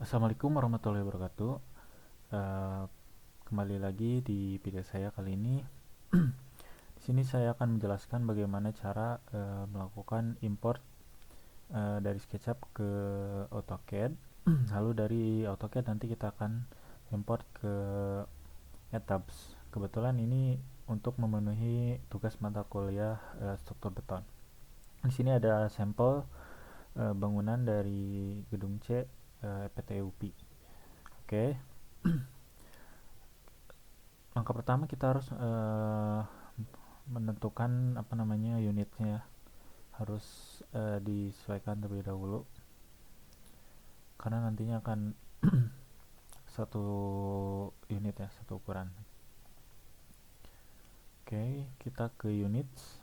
Assalamualaikum warahmatullahi wabarakatuh. Eh, Kembali lagi di video saya kali ini. Di sini saya akan menjelaskan bagaimana cara melakukan import dari SketchUp ke AutoCAD. Lalu dari AutoCAD nanti kita akan import ke ETABS. Kebetulan ini untuk memenuhi tugas mata kuliah struktur beton. Di sini ada sampel bangunan dari gedung C PT UPI. Oke, langkah pertama kita harus menentukan apa namanya unitnya ya. Harus disesuaikan terlebih dahulu karena nantinya akan satu unit ya, satu ukuran. Oke, kita ke units,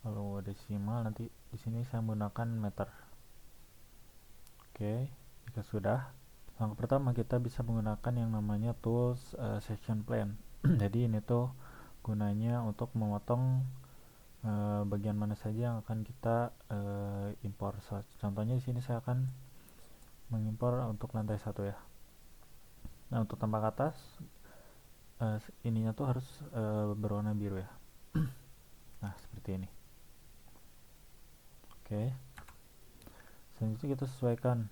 lalu desimal, nanti di sini saya menggunakan meter. Oke, jika sudah, langkah pertama kita bisa menggunakan yang namanya tools section plan. Jadi ini tuh gunanya untuk memotong bagian mana saja yang akan kita impor. Contohnya di sini saya akan mengimpor untuk lantai satu ya. Nah, untuk tampak atas ininya tuh harus berwarna biru ya. Nah, seperti ini. Oke, selanjutnya kita sesuaikan.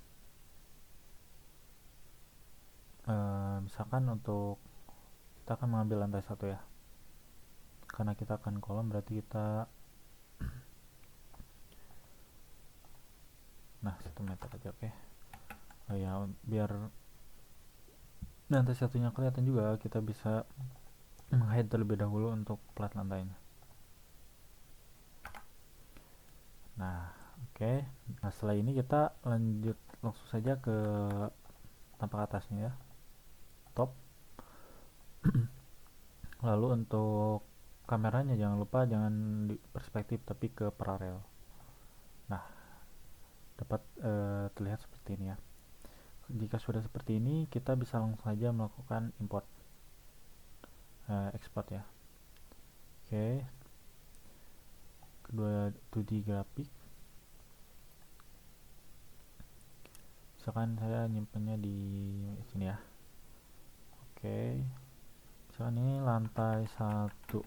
Misalkan untuk kita akan mengambil lantai satu ya. Karena kita akan kolom berarti kita, nah 1 meter aja. Oke. Oh ya, biar lantai satunya kelihatan juga, kita bisa menghide terlebih dahulu untuk plat lantainya. Nah, oke. Nah, setelah ini kita lanjut langsung saja ke tampak atasnya ya, top. Lalu untuk kameranya jangan lupa jangan di perspektif tapi ke paralel. Nah, dapat terlihat seperti ini ya. Jika sudah seperti ini, kita bisa langsung saja melakukan import export ya. Oke, kedua 2D grafik. Misalkan saya nyimpennya di sini ya. Oke, misalkan ini lantai 1.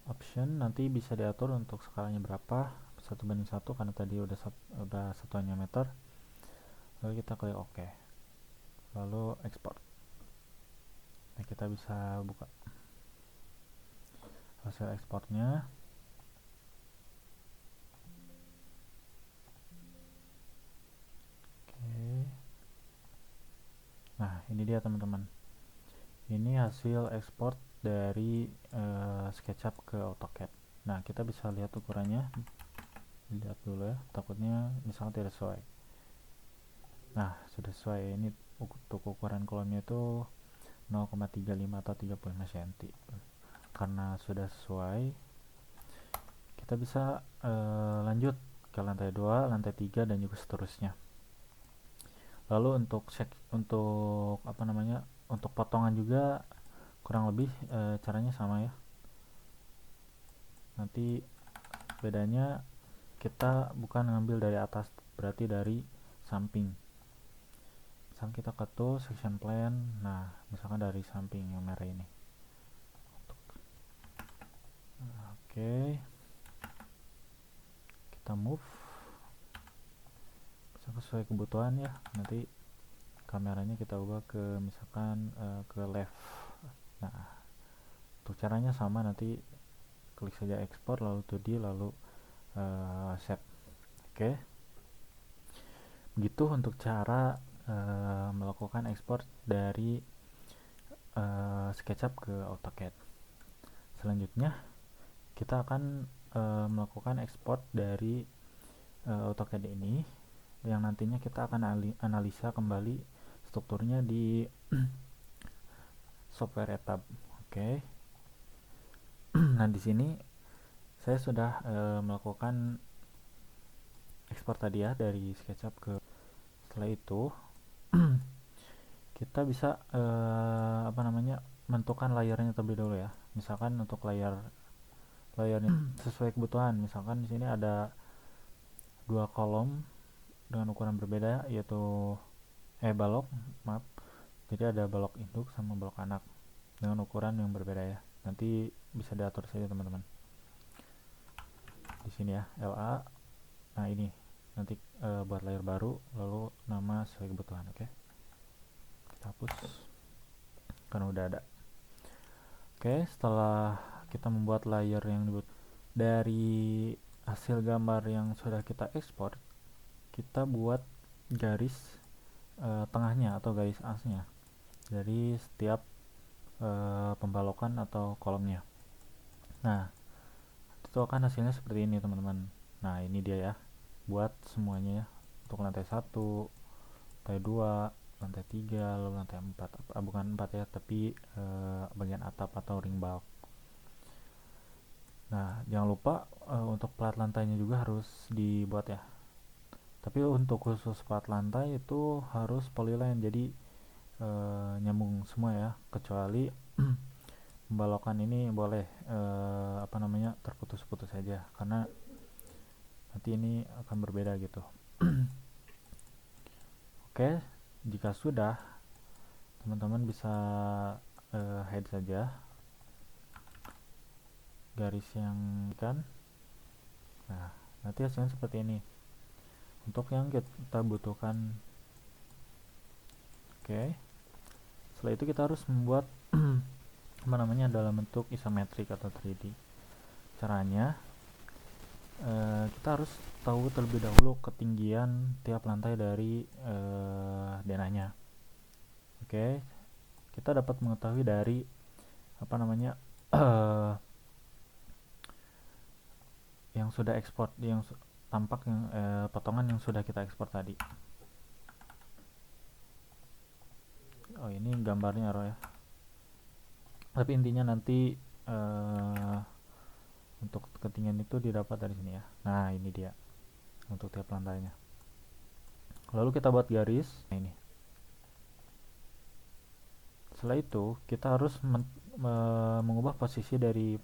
Option nanti bisa diatur untuk skalanya berapa, 1:1 karena tadi udah satuannya meter. Lalu kita klik OK, lalu export. Nah, kita bisa buka hasil ekspornya. Oke, nah ini dia teman-teman, ini hasil ekspor dari SketchUp ke AutoCAD. Nah, kita bisa lihat ukurannya, lihat dulu ya, takutnya misalnya tidak sesuai. Nah, sudah sesuai. Ini untuk ukuran kolomnya itu 0,35 atau 35 cm. Karena sudah sesuai, kita bisa lanjut ke lantai 2, lantai 3 dan juga seterusnya. Lalu untuk apa namanya? Untuk potongan juga kurang lebih caranya sama ya. Nanti bedanya kita bukan ngambil dari atas, berarti dari samping. Misalkan kita ke tool section plan, nah misalkan dari samping yang merah ini. Oke, kita move sesuai kebutuhan ya. Nanti kameranya kita ubah ke misalkan ke left. Nah, untuk caranya sama, nanti klik saja export lalu 2D lalu save. Oke, begitu untuk cara melakukan ekspor dari SketchUp ke AutoCAD. Selanjutnya kita akan melakukan ekspor dari AutoCAD ini, yang nantinya kita akan analisa kembali strukturnya di software ETAB. Oke. Nah, di sini saya sudah melakukan ekspor tadi ya dari SketchUp ke. Setelah itu kita bisa apa namanya, menentukan layarnya terlebih dahulu ya. Misalkan untuk layarnya sesuai kebutuhan. Misalkan di sini ada 2 kolom dengan ukuran berbeda, yaitu balok, maaf. Jadi ada balok induk sama balok anak dengan ukuran yang berbeda ya. Nanti bisa diatur saja teman-teman. Di sini ya, LA. Nah, ini nanti buat layer baru, lalu nama sesuai kebutuhan, oke. Kita hapus karena udah ada. Oke, setelah kita membuat layer yang dari hasil gambar yang sudah kita ekspor, kita buat garis tengahnya atau garis asnya dari setiap pembalokan atau kolomnya. Nah, itu akan hasilnya seperti ini teman-teman. Nah, ini dia ya, buat semuanya ya, untuk lantai 1, lantai 2, lantai 3, lalu lantai 4. Bukan 4 ya, tapi bagian atap atau ring bulk. Nah, jangan lupa untuk plat lantainya juga harus dibuat ya. Tapi untuk khusus plat lantai itu harus polyline, jadi nyambung semua ya, kecuali pembalokan ini boleh terputus-putus saja karena nanti ini akan berbeda gitu. Oke, jika sudah, teman-teman bisa hide saja garis yang kan. Nah, nanti hasilnya seperti ini untuk yang kita butuhkan. Oke, setelah itu kita harus membuat dalam bentuk isometrik atau 3D. Caranya kita harus tahu terlebih dahulu ketinggian tiap lantai dari denahnya. Oke, kita dapat mengetahui dari yang sudah ekspor, yang tampak yang potongan yang sudah kita ekspor tadi. Oh, ini gambarnya Aro ya. Tapi intinya nanti untuk ketinggian itu didapat dari sini ya. Nah, ini dia untuk tiap lantainya. Lalu kita buat garis. Nah, ini. Setelah itu kita harus mengubah posisi dari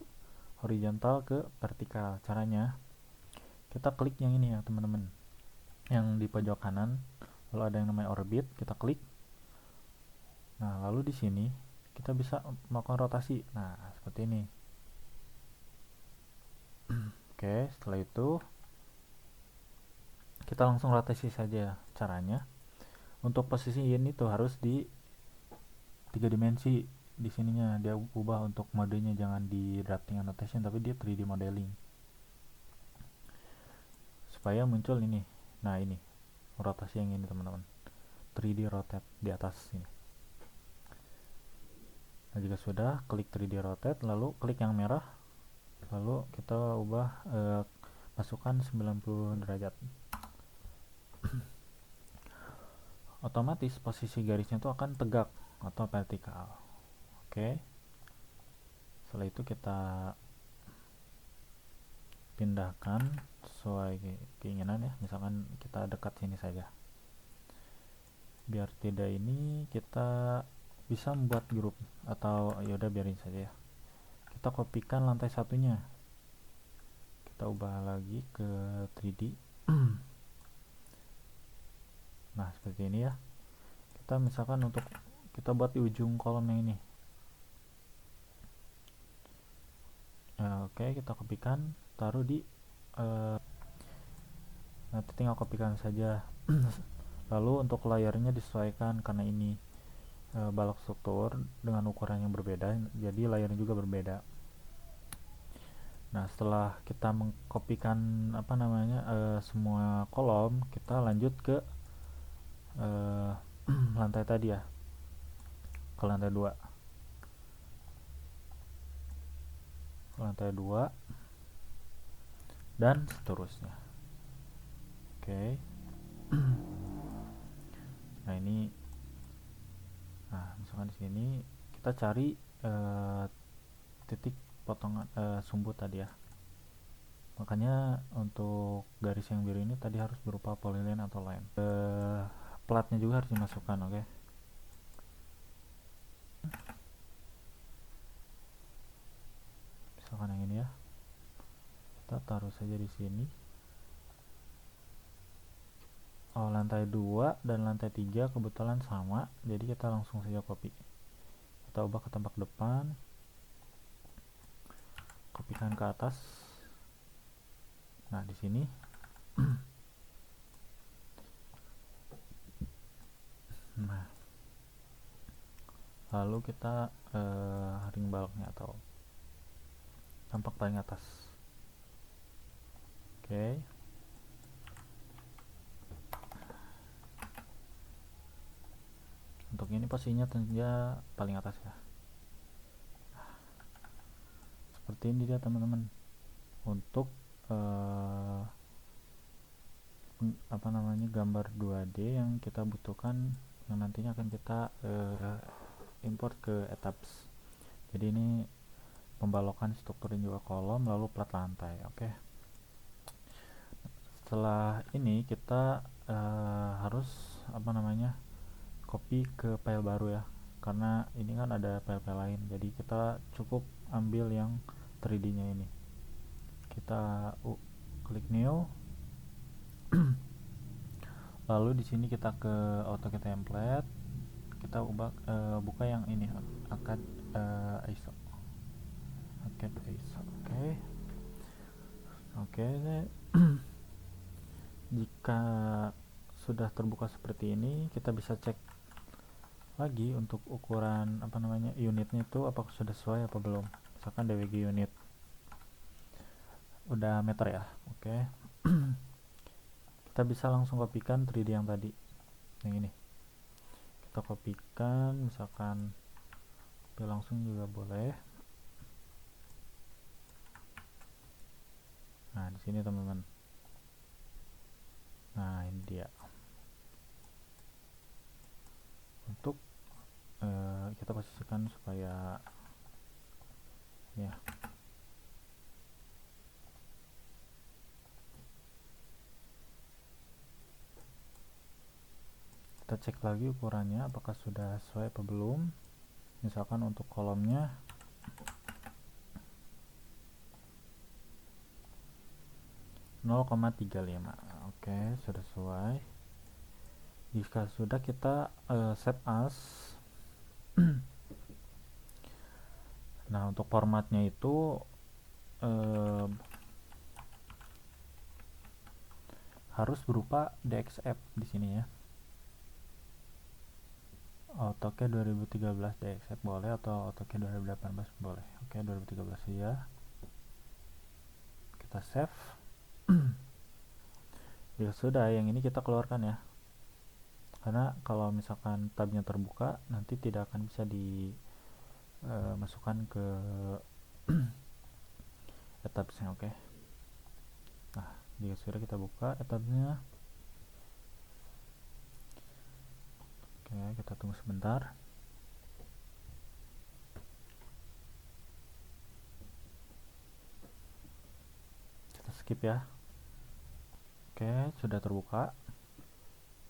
horizontal ke vertikal. Caranya kita klik yang ini ya teman-teman, yang di pojok kanan, lalu ada yang namanya orbit, kita klik. Nah, lalu di sini kita bisa melakukan rotasi. Nah, seperti ini. Oke, setelah itu kita langsung rotasi saja. Caranya untuk posisi ini tuh harus di 3 dimensi. Di sininya dia ubah untuk modenya, jangan di drafting annotation tapi di 3D modeling supaya muncul ini. Nah, ini rotasi yang ini teman-teman, 3D rotate di atas sini. Nah, jika sudah, klik 3D rotate, lalu klik yang merah, lalu kita ubah masukkan 90 derajat. Otomatis posisi garisnya itu akan tegak atau vertikal. Oke, setelah itu kita pindahkan sesuai keinginan ya, misalkan kita dekat sini saja. Biar tidak ini, kita bisa membuat grup atau yaudah biarin saja ya. Kita kopikan lantai satunya, kita ubah lagi ke 3D. Nah, seperti ini ya. Kita misalkan untuk kita buat di ujung kolom yang ini. Oke, kita kopikan, taruh di nanti tinggal kopikan saja. Lalu untuk layarnya disesuaikan karena ini balok struktur dengan ukuran yang berbeda, jadi layarnya juga berbeda. Nah, setelah kita mengkopikan semua kolom, kita lanjut ke lantai tadi ya, ke lantai 2. Lantai 2 dan seterusnya. Oke. Nah, ini, nah misalkan di sini kita cari titik potongan sumbu tadi ya. Makanya untuk garis yang biru ini tadi harus berupa polyline atau line. Platnya juga harus dimasukkan, oke. Misalkan yang ini ya, kita taruh saja di sini. lantai 2 dan lantai 3 kebetulan sama, jadi kita langsung saja copy. Kita ubah ke tampak depan, kopikan ke atas. Nah, di sini nah, lalu kita ring baloknya atau tampak paling atas. Oke. Untuk ini posisinya tentunya paling atas ya. Seperti ini dia teman-teman. Untuk apa namanya, gambar 2D yang kita butuhkan, yang nantinya akan kita import ke etaps. Jadi ini pembalokan struktur dan juga kolom lalu plat lantai. Oke. Setelah ini kita harus apa namanya, copy ke file baru ya, karena ini kan ada file-file lain, jadi kita cukup ambil yang 3D nya ini. Kita klik new, lalu di sini kita ke AutoCAD template, kita ubah buka yang ini, AutoCAD ISO. AutoCAD ISO. Oke. Oke. Jika sudah terbuka seperti ini, kita bisa cek lagi untuk ukuran apa namanya, unitnya itu apakah sudah sesuai apa belum. Misalkan DWG unit udah meter ya. Oke. Kita bisa langsung kopikan 3D yang tadi, yang ini kita kopikan, misalkan langsung juga boleh. Nah, di sini teman-teman. Nah, ini dia. Untuk kita posisikan supaya ya. Kita cek lagi ukurannya apakah sudah sesuai apa belum. Misalkan untuk kolomnya (0,35). Oke, sudah sesuai. Jika sudah, kita save as. Nah, untuk formatnya itu harus berupa DXF di sini ya. AutoCAD 2013 DXF boleh, atau AutoCAD 2018 boleh. Oke, 2013 ya. Kita save. Ya sudah, yang ini kita keluarkan ya. Karena kalau misalkan tabnya terbuka, nanti tidak akan bisa dimasukkan ke etapsnya. Oke. Nah, jika sudah, kita buka etapsnya. Oke, kita tunggu sebentar. Kita skip ya. Oke, sudah terbuka.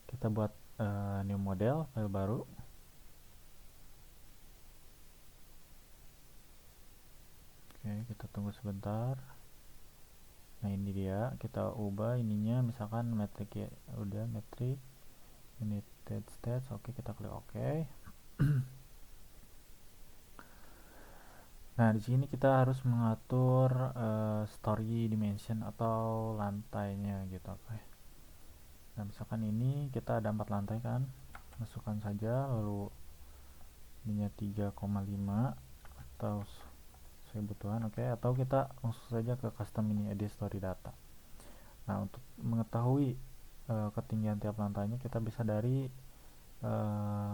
Kita buat new model, file baru. Oke, kita tunggu sebentar. Nah, ini dia, kita ubah ininya, misalkan metrik ya. Udah metrik, United States. Oke, kita klik oke. Nah, di sini kita harus mengatur story dimension atau lantainya gitu. Oke. Nah, misalkan ini kita ada 4 lantai kan, masukkan saja, lalu ininya 3,5 atau kebutuhan. Oke. Atau kita langsung saja ke custom ini, edit story data. Nah, untuk mengetahui ketinggian tiap lantainya, kita bisa dari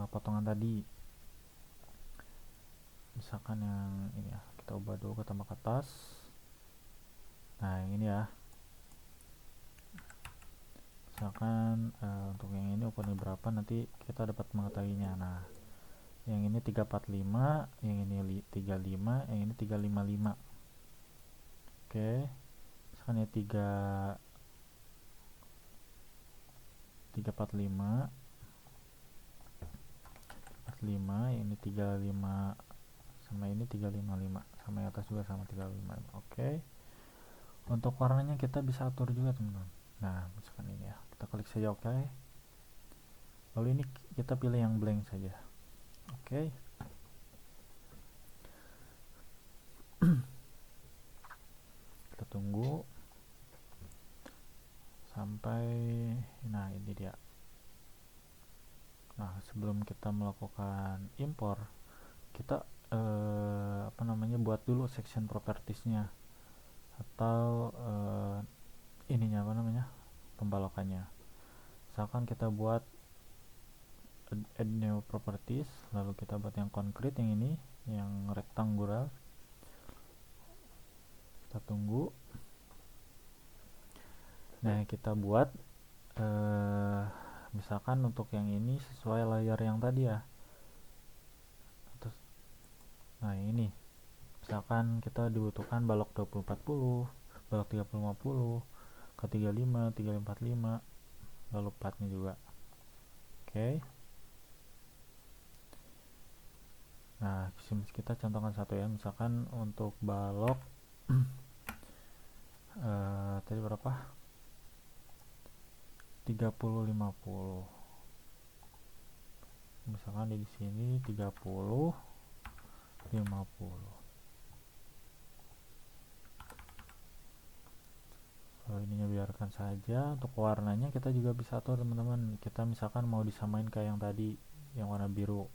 potongan tadi. Misalkan yang ini ya, kita ubah dulu ke tambah ke atas. Nah, yang ini ya. Misalkan untuk yang ini ukurannya berapa, nanti kita dapat mengetahuinya. Nah, yang ini 345, yang ini 35, yang ini 355. Oke. Misalkan ya 345, yang ini 35, sama ini 355, sama yang atas juga sama 355. Oke. Untuk warnanya kita bisa atur juga teman-teman. Nah, misalkan ini ya, kita klik saja oke. Lalu ini kita pilih yang blank saja. Oke. Kita tunggu sampai, nah ini dia. Nah, sebelum kita melakukan impor, kita buat dulu section propertiesnya atau ininya pembalokannya. Misalkan kita buat add new properties, lalu kita buat yang concrete, yang ini, yang rectangular. Kita tunggu. Nah, kita buat misalkan untuk yang ini sesuai layer yang tadi ya. Terus, nah ini misalkan kita dibutuhkan balok 2040, balok 3050, ke 35, 3545, lalu platnya juga. Oke. Nah, kita contohkan satu ya, misalkan untuk balok tadi berapa? 3050. Misalkan di sini 30 50. Kalau ininya biarkan saja. Untuk warnanya kita juga bisa atur teman-teman. Kita misalkan mau disamain kayak yang tadi, yang warna biru.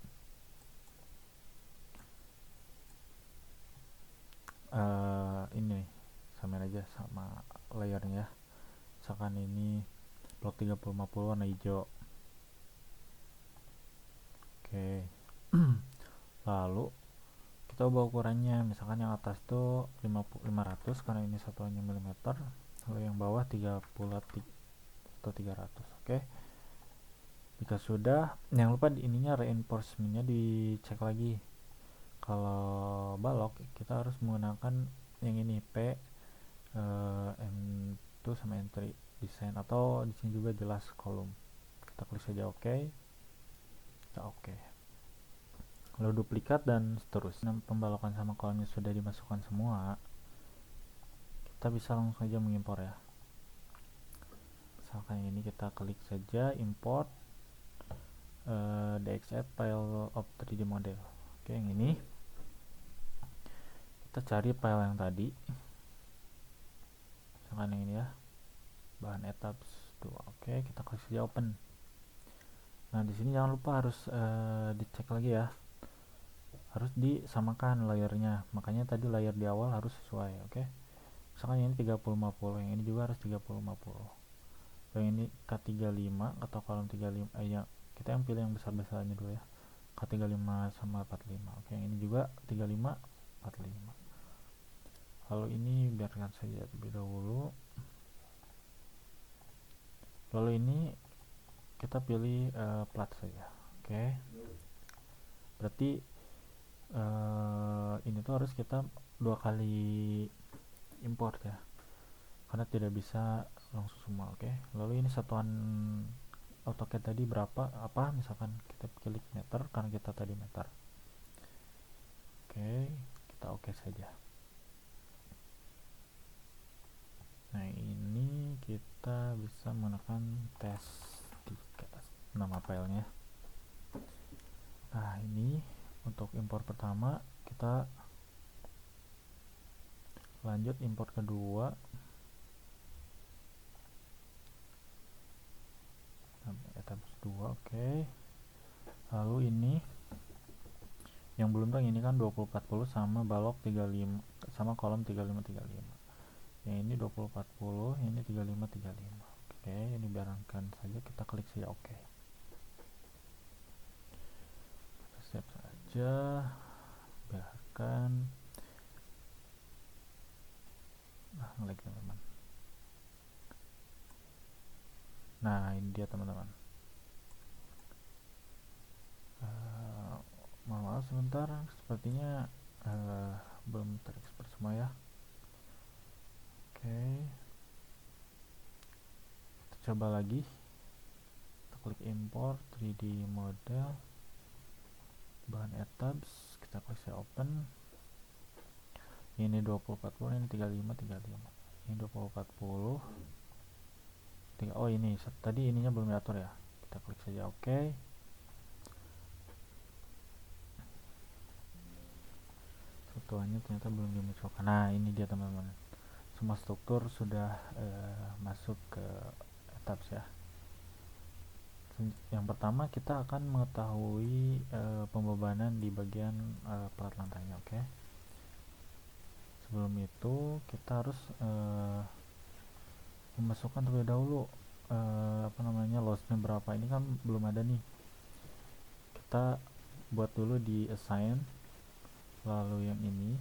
Ini samain aja sama layernya. Misalkan ini blok 3050 warna hijau. Oke. Lalu kita ubah ukurannya, misalkan yang atas tuh 500 karena ini satuannya milimeter, lalu yang bawah 30 atau 300. Oke. Jika sudah, jangan lupa ininya reinforcementnya dicek lagi. Kalau balok kita harus menggunakan yang ini P, M2 sama M3 design, atau di sini juga jelas kolom. Kita klik saja oke. Kita oke. Lalu duplikat dan seterusnya. Pembalokan sama kolomnya sudah dimasukkan semua, kita bisa langsung saja mengimpor ya. Misalkan ini kita klik saja import DXF file of 3D model. Oke, yang ini kita cari file yang tadi, misalkan yang ini ya, bahan etaps 2. Oke, kita klik saja open. Nah, di sini jangan lupa harus dicek lagi ya, harus disamakan layernya, makanya tadi layer di awal harus sesuai. Oke, misalkan ini 3050, yang ini juga harus 3050. Yang ini K35 atau kolom 35, ya kita yang pilih yang besar-besarnya dulu ya, K35 sama 45. Oke, yang ini juga 35 45. Lalu ini biarkan saja terlebih dahulu. Lalu ini kita pilih plat saja. Oke. Berarti ini tuh harus kita 2 kali import ya, karena tidak bisa langsung semua. Oke. Lalu ini satuan AutoCAD tadi berapa, apa, misalkan kita pilih meter karena kita tadi meter. Oke, kita oke saja. Nah, ini kita bisa menggunakan test3 nama filenya. Nah, ini untuk impor pertama, kita lanjut import kedua. Etaps 2, oke. Lalu ini yang belum tahu, ini kan 2040 sama balok 35 sama kolom 3535. Yang ini 2040, ini 3535. Oke, ini biarkan saja, kita klik saja oke. Siap saja, biarkan. Nah, ngelag teman-teman. Nah, ini dia teman-teman. Maaf sebentar, sepertinya belum terekspor semua ya. Oke, kita coba lagi. Kita klik import 3D model, bahan etaps, kita klik saya open. Ini 2040, ini 3535. Ini 2040, Oh ini tadi ininya belum diatur ya, kita klik saja oke. Strukturnya ternyata belum dimunculkan. Nah ini dia teman-teman, semua struktur sudah masuk ke tabs ya. Yang pertama kita akan mengetahui pembebanan di bagian plat lantainya. Oke. Sebelum itu kita harus memasukkan terlebih dahulu apa namanya, lossnya berapa. Ini kan belum ada nih, kita buat dulu di assign, lalu yang ini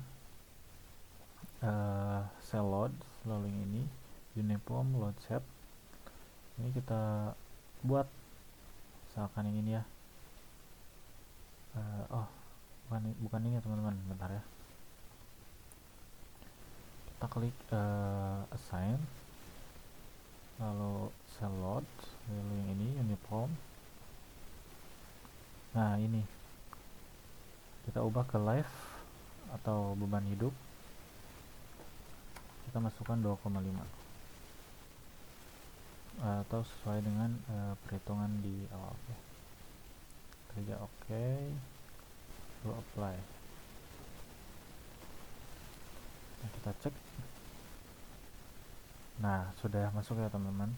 cell load, lalu yang ini uniform load set. Ini kita buat misalkan yang ini ya. Oh bukan ini ya teman-teman, bentar ya, kita klik assign, lalu cell load, lalu yang ini uniform. Nah ini kita ubah ke live atau beban hidup, kita masukkan 2,5 atau sesuai dengan perhitungan di awal. Oke. Kerja oke, lalu apply. Nah, kita cek. Nah sudah masuk ya teman-teman,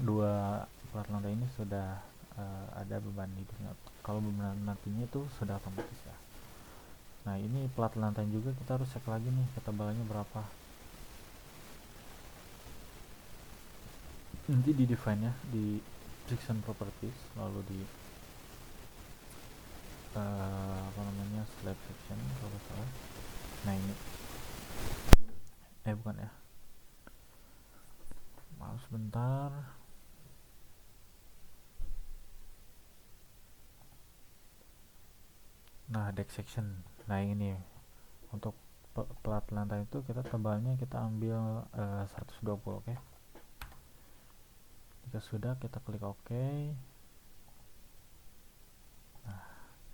dua plat lantai ini sudah ada beban hidupnya. Kalau beban matinya itu sudah otomatis ya. Nah ini plat lantai juga kita harus cek lagi nih ketebalannya berapa. Nanti di define ya, di friction properties, lalu di apa namanya, slab section kalau salah. Nah ini bukan ya, maaf sebentar. Nah deck section, nah ini untuk plat lantai itu kita tebalnya kita ambil 120. Oke. Jika sudah kita klik OK. Nah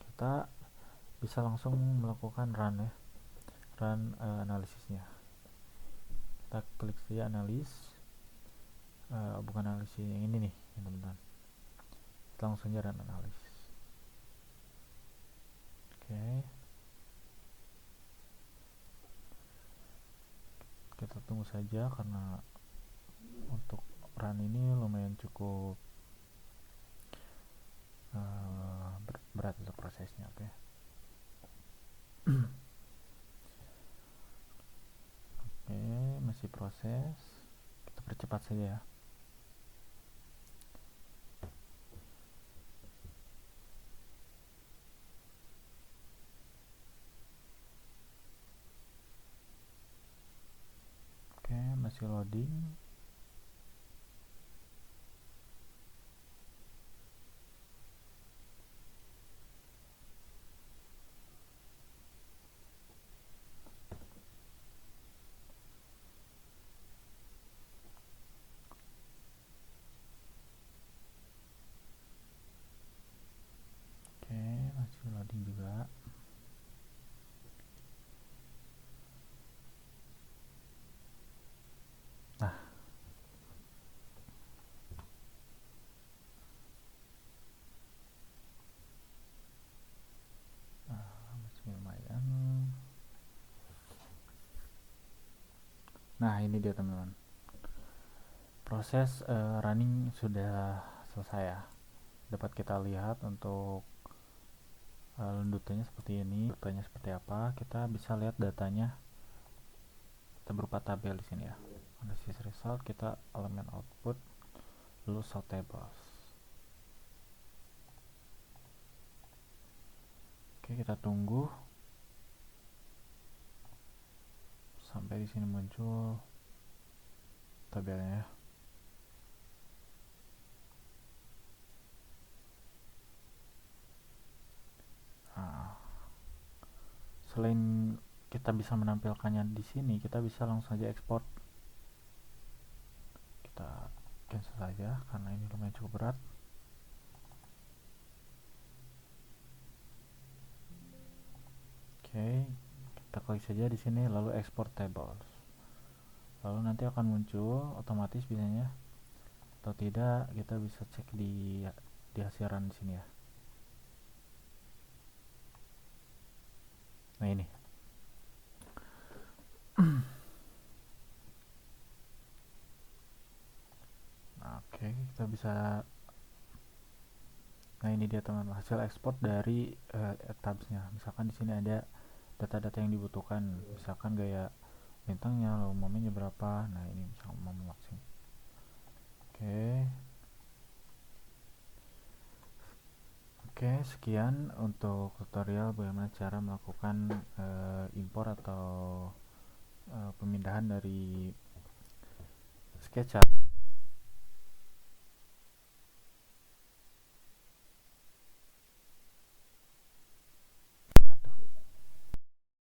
kita bisa langsung melakukan run ya, run analisisnya. Kita klik saja analis, bukan analisis yang ini nih teman-teman, kita langsung aja run analis. Oke, kita tunggu saja karena untuk run ini lumayan cukup berat untuk prosesnya. Oke. Oke, masih proses, kita percepat saja ya. Oke, masih loading. Oke, masih loading juga. Nah, masih lumayan. Nah ini dia teman-teman, proses running sudah selesai ya. Dapat kita lihat untuk lendutannya seperti ini, lendutannya seperti apa. Kita bisa lihat datanya, kita berupa tabel di sini ya. Analysis result, kita elemen output, lalu sort tables. Oke, kita tunggu sampai di sini muncul tabelnya. Nah, selain kita bisa menampilkannya di sini, kita bisa langsung saja ekspor. Kita cancel saja karena ini lumayan cukup berat. Oke, kita klik saja di sini lalu export tables. lalu nanti akan muncul otomatis biasanya, atau tidak kita bisa cek di hasilan di sini ya. Nah ini. Oke, kita bisa. Nah ini dia teman, hasil ekspor dari tabsnya. Misalkan di sini ada data-data yang dibutuhkan, misalkan gaya bintangnya, lalu momennya berapa. Nah ini misalkan momen maksimum. Oke. Oke, sekian untuk tutorial bagaimana cara melakukan impor atau pemindahan dari SketchUp